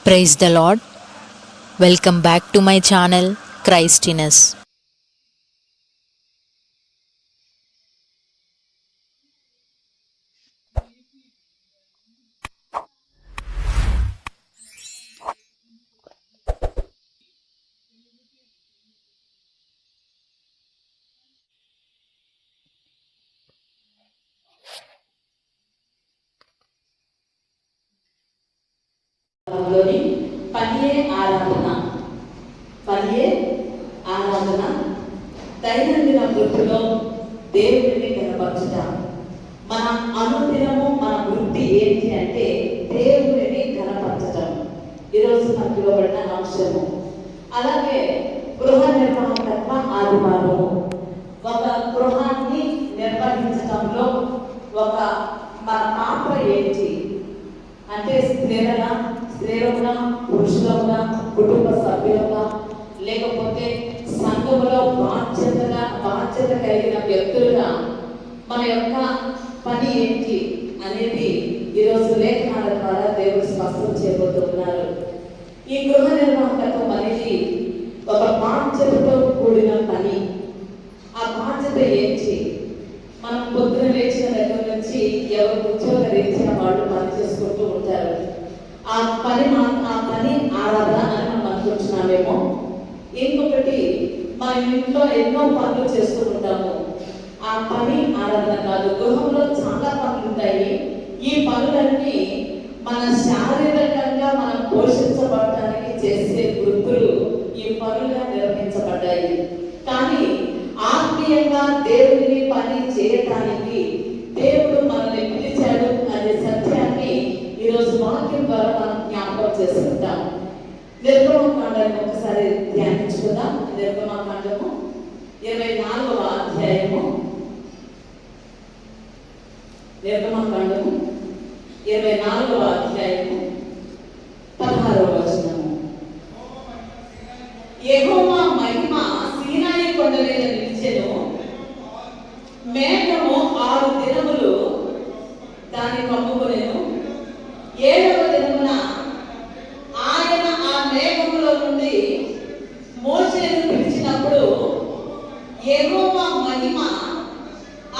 Praise the Lord. Welcome back to my channel Christiness. పనియే ఆరాధన దైనందిన వృత్తిలో దేవుడిని కనపరచుట. మన అనుదినము మన వృత్తి ఏంటి అంటే దేవుడిని కనపరచటం. ఈరోజు మనకు ఇవ్వబడిన అంశము. అలాగే గృహ నిర్వహణత్వ ఆదివారము. ఒక గృహాన్ని నిర్వహించటంలో మన పాత్ర ఏంటి అంటే స్త్రీలుగా, పురుషులుగా, కుటుంబ సభ్యులుగా, లేకపోతే సంఘములో బాధ్యత కలిగిన వ్యక్తులుగా మన యొక్క పని ఏంటి అనేది ఈరోజు లేఖనాల ద్వారా దేవుడు స్పష్టం చేయబోతున్నారు. ఈ గృహ నిర్వాహకత్వం అనేది ఒక బాధ్యతతో కూడిన పని. ఆ బాధ్యత ఏంటి? మనం పొద్దున లేచిన దగ్గర నుంచి ఎవరు ఉద్యోగ రీత్యా వాళ్ళు పని చేసుకుంటూ ఉంటారు. ఆ పని ఆరాధన అని మనం అనుకుంటున్నామేమో. ఇంకొకటి మన ఇంట్లో ఎన్నో పనులు చేస్తూ ఉంటాము. ఆ పని ఆరాధన కాదు. గృహంలో చాలా పనులు ఉంటాయి. ఈ పనులన్నీ మన శారీరకంగా మనం పోషించబడటానికి చేసే వృత్తులు ఈ పనులుగా నిర్వహించబడ్డాయి. కానీ ఆత్మీయంగా దేవుడిని పని చేయటానికి దేవుడు మనల్ని పిలిచాడు అనే సత్యాన్ని ఈరోజు వాక్యం ద్వారా మనం జ్ఞాపకం చేసుకుంటాం. నిర్గమకాండాన్ని ఒకసారి ధ్యానించుకుందాం. నిర్గమకాండము 24వ అధ్యాయము. నిర్గమకాండము 24వ అధ్యాయము 16వ వచనము. యెహోవా మహిమ సీనాయి కొండ మీద నిలిచెను. మేఘము 6 దినములు దాన్ని కమ్ముకొనెను. 7వ దినమున ఆయన ఆ మేఘములో నుండి మోషేను పిలిచినప్పుడు యెహోవా మహిమ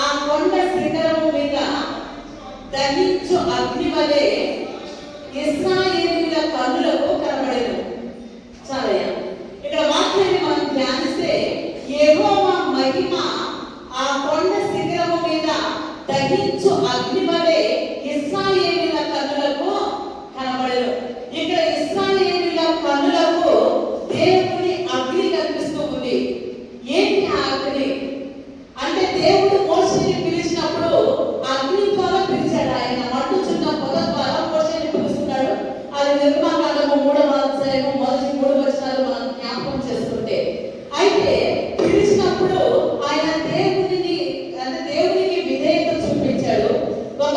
ఆ కొండ శిఖరము మీద దహించు అగ్ని వలె ఇశ్రాయేలీయుల కన్నులకు కనబడెను. చాలయ్య, ఇక్కడ వాక్యాన్ని మనం ధ్యానిస్తే యెహోవా మహిమ ఆ కొండ శిఖరము మీద దహించు అగ్ని వలె ఇశ్రాయేలీయుల కన్నులకు కనబడెను. ఇక్కడ ఇశ్రాయేలీయుల కన్నులకు దేవుని అగ్ని కనిపిస్తూ ఉంది. ఏంటి ఆ అగ్ని అంటే? దేవుడు మోషేని పిలిచినప్పుడు అగ్ని ద్వారా పిలిచాడు. ఆయన మండుచున్న పొగ ద్వారా మోషేని పిలుస్తున్నాడు. అది నిర్గమకాండము 3వ అధ్యాయము మొదటి 3 వచనాలు మనం జ్ఞాపకం చేసుకుంటే, అయితే పిలిచినప్పుడు ఆయన దేవునికి విధేయత చూపించాడు. ఒక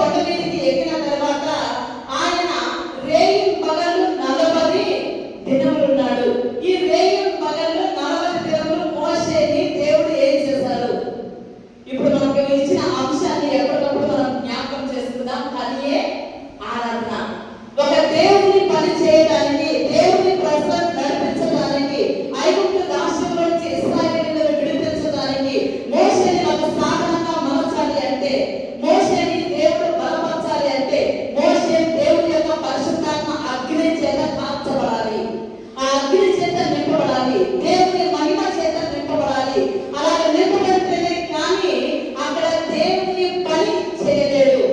కొండ మీదకి ఎక్కిన తర్వాత ఆయన రేయి పగలు 40 దినములు ఉన్నాడు. ఈ రేయి పగలు 40 దినములు మోషేని దేవుడు ఏం చేశారు? ఇప్పుడు మనకు ఇచ్చిన అంశాన్ని ఎప్పటికప్పుడు మనం జ్ఞాపకం చేసుకుందాం. అదే ఆరాధన. ఒక దేవుని పని చేయడానికి, దేవుని ప్రజలను నడిపించడానికి, ఐగుప్తు రాష్ట్రంలో నుంచి ఇశ్రాయేలీయులను విడిపించడానికి మోషేని ఒక సాధనంగా మార్చాలి అంటే, మోషేని దేవుడు బలపరచాలి అంటే, మోషే దేవుని యొక్క పరిశుద్ధాత్మ అగ్ని చేత కాల్చబడాలి, ఆ అగ్ని చేత నింపబడాలి, దేవుని మహిమ చేత నింపబడాలి. అలాగే నింపబడితేనే కానీ అక్కడ దేవుని పని చేయలేడు.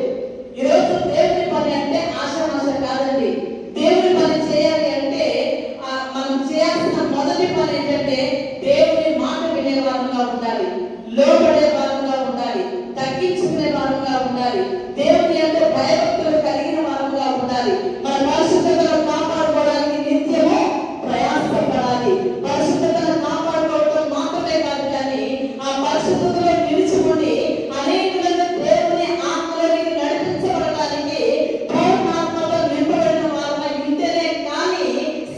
ఈరోజు దేవుని పని అంటే ఆషామాష కాదండి. దేవుని పని చేయాలి అంటే మనం చేయాల్సిన మొదటి పని ఏంటంటే దేవుని మాట వినే వారంగా ఉండాలి, లోబడే వారంగా ఉండాలి, తగ్గించుకునే వారంగా ఉండాలి, దేవుని అంటే భయభక్తులు కలిగిన వారంగా ఉండాలి. మన పరిశుద్ధతను కాపాడుకోవడానికి నిత్యము ప్రయాసపడాలి. పరిశుద్ధతను కాపాడుకోవడం మాత్రమే కాదు, కానీ ఆ పరిశుద్ధతలో నిలిచిపోయి అనేకులను దేవుని ఆత్మలోనికి నడిపించబడడానికి పూర్ణాత్మతో నింపబడిన వారమై ఉంటేనే కానీ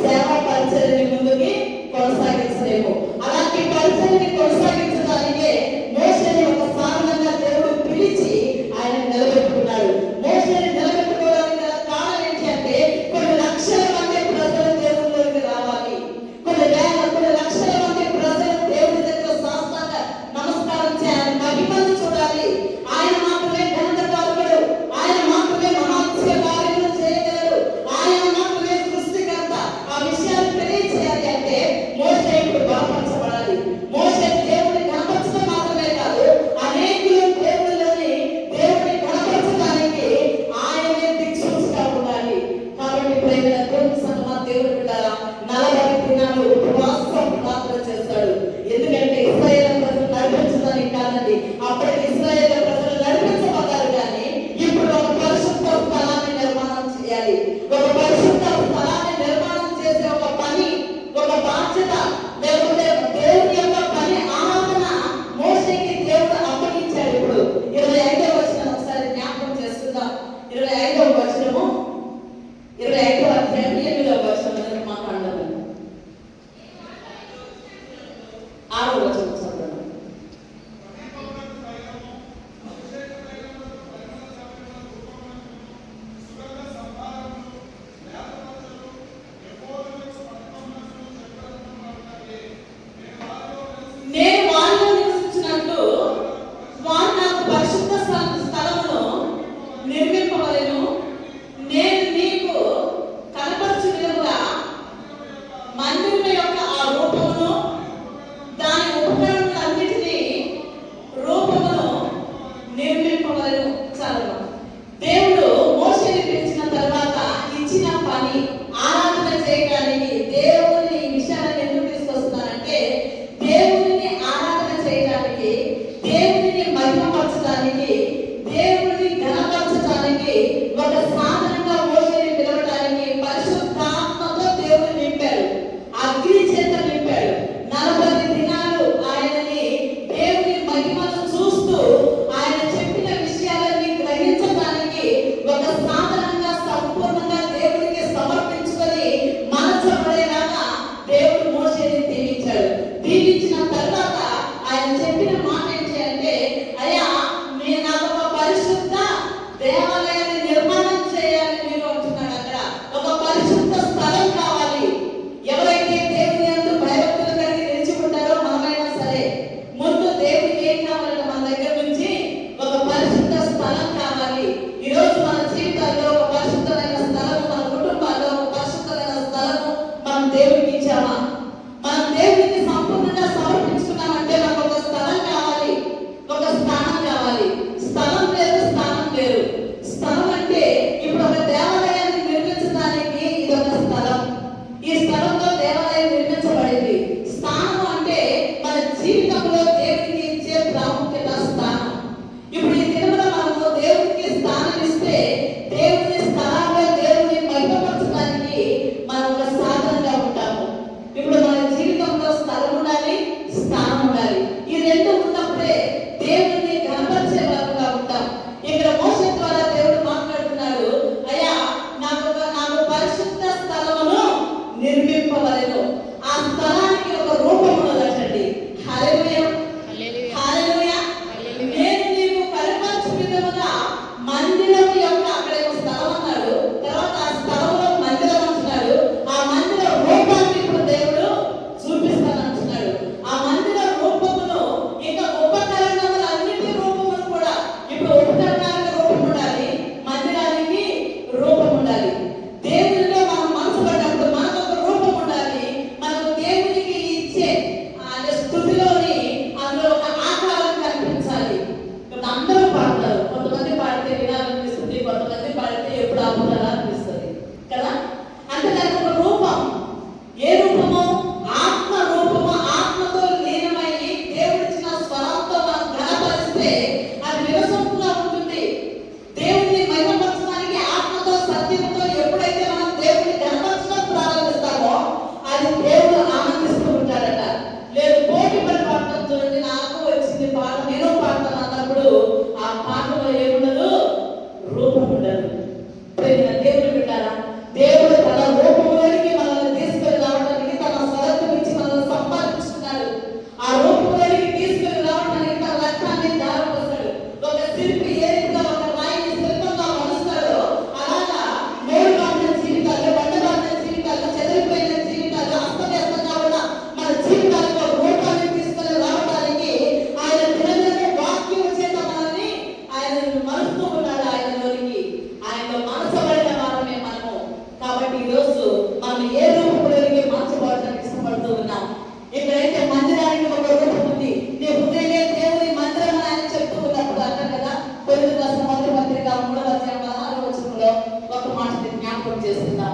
సేవా పరిచర్యని ముందుకి కొనసాగించలేము. అలాంటి పరిచర్యని కొనసాగించడానికే మోషేని ఒక సాధనంగా దేవుడు పిలిచి ఆయన నిలబెట్టుకున్నాడు. మోషేని నిలబెట్టుకోవడానికి గల కారణం ఏంటి అంటే కొన్ని లక్షల మంది ప్రజలు దేవుళ్ళకి రావాలి, కొన్ని లక్షల మంది ప్రజలు దేవుడి దగ్గర సాష్టాంగ నమస్కారం చేయాలి, మహిమను చూడాలి. ఆయన మాత్రమే ఘనతకారుడు, ఆయన మాత్రమే మహాత్స్య కార్యములు చేయగలడు, ఆయన మాత్రమే సృష్టికర్త. ఆ విషయాలు తెలియచేయాలి అంటే మోషే ఇప్పుడు బలపరచబడాలి. మోషే దేవుడిని కనపరచడం మాత్రమే కాదు, అనేకులు దేవుళ్ళని దేవుడిని కనపరచడానికి ఆయనే దిక్సూచిగా ఉండాలి. కాబట్టి ప్రేమ దేవుని సంగమా, దేవుడు బిడ్డలారా, 40 దినాలు ఉపవాసం ప్రార్థన చేస్తాడు. ఎందుకంటే ఇశ్రాయేలు ప్రజలు నడిపించడానికి కాదండి, అప్పటికి ఇశ్రాయేలు ప్రజలు నడిపించబడ్డారు, కానీ ఇప్పుడు ఒక పరిశుద్ధ స్థలాన్ని నిర్మాణం చేయాలి. ఒక పరిశుద్ధ స్థలాన్ని నిర్మాణం చేసే ఒక పని, ఒక బాధ్యత, లేకపోతే దేవుని యొక్క పని ఆరాధన మోషేకి దేవుడు అప్పగించాడు. ఇప్పుడు 25వ వచనం ఒకసారి జ్ఞాపకం చేసుకుందాం. 25వ వచనము, 25వ అధ్యాయం 8వ వచనం అనేది మాట్లాడదాం. 6వ వచనం చదవండి. ప్రారంభిస్తే అది వినసొంపుగా ఉంటుంది. దేవుణ్ణి మహిమపరచడానికి ఆత్మతో సత్యంతో ఎప్పుడైతే మనం దేవుణ్ణి కనపరచడం ప్రారంభిస్తామో అది దేవుడు ఆనందిస్తూ ఉంటాడట. లేదు పోటీ పడి పాడతాం చూడండి, నాకు వచ్చింది పాట నేను పాడతాను అన్నప్పుడు ఆ పాటలో ఏముండదు, రూపం ఉండదు. దేవుడు వింటారా, దేవుడు తన రూపంలోనికి మనల్ని తీసుకొని రావడానికి తన స్వరత్వం ఇచ్చి మనల్ని సంపాదించుకున్నాడు. ఆ రూపంలోనికి తీసుకొని రావడానికి తన రక్తాన్ని దారపోస్తాడు. ఒక శిల్పి ఏ రీతిగా ఒక రాయిని శిల్పంగా మలుస్తాడో అలాగా మూడుగా ఉన్న జీవితాలు, బండగా ఉన్న జీవితాలు, చెదిరిపోయిన జీవితాలు, అస్తవ్యస్తంగా ఉన్న మన జీవితాలకు రూపాన్ని తీసుకొని రావడానికి ఆయన దినదిన వాక్యం చేత మనల్ని ఆయన మలుస్తూ ఉన్నాడు. ఆయనలోనికి ఆయనలో మనసబడిన వారమే మనము. కాబట్టి ఈ రోజు మనం ఏ రూపంలోనికి మార్చబడడానికి ఇష్టపడుతూ ఉన్నాం. ఇక్కడైతే మందిరానికి ఒక రూపం ఉంది. నీ హృదయమే దేవుని మందిరం అని ఆయన చెప్తూ ఉన్నప్పుడు అంటారు కదా, కొరింథీయులకు రాసిన మొదటి పత్రిక 3వ అధ్యాయం 16వ వచనంలో ఒక మాటని జ్ఞాపకం చేస్తున్నాం.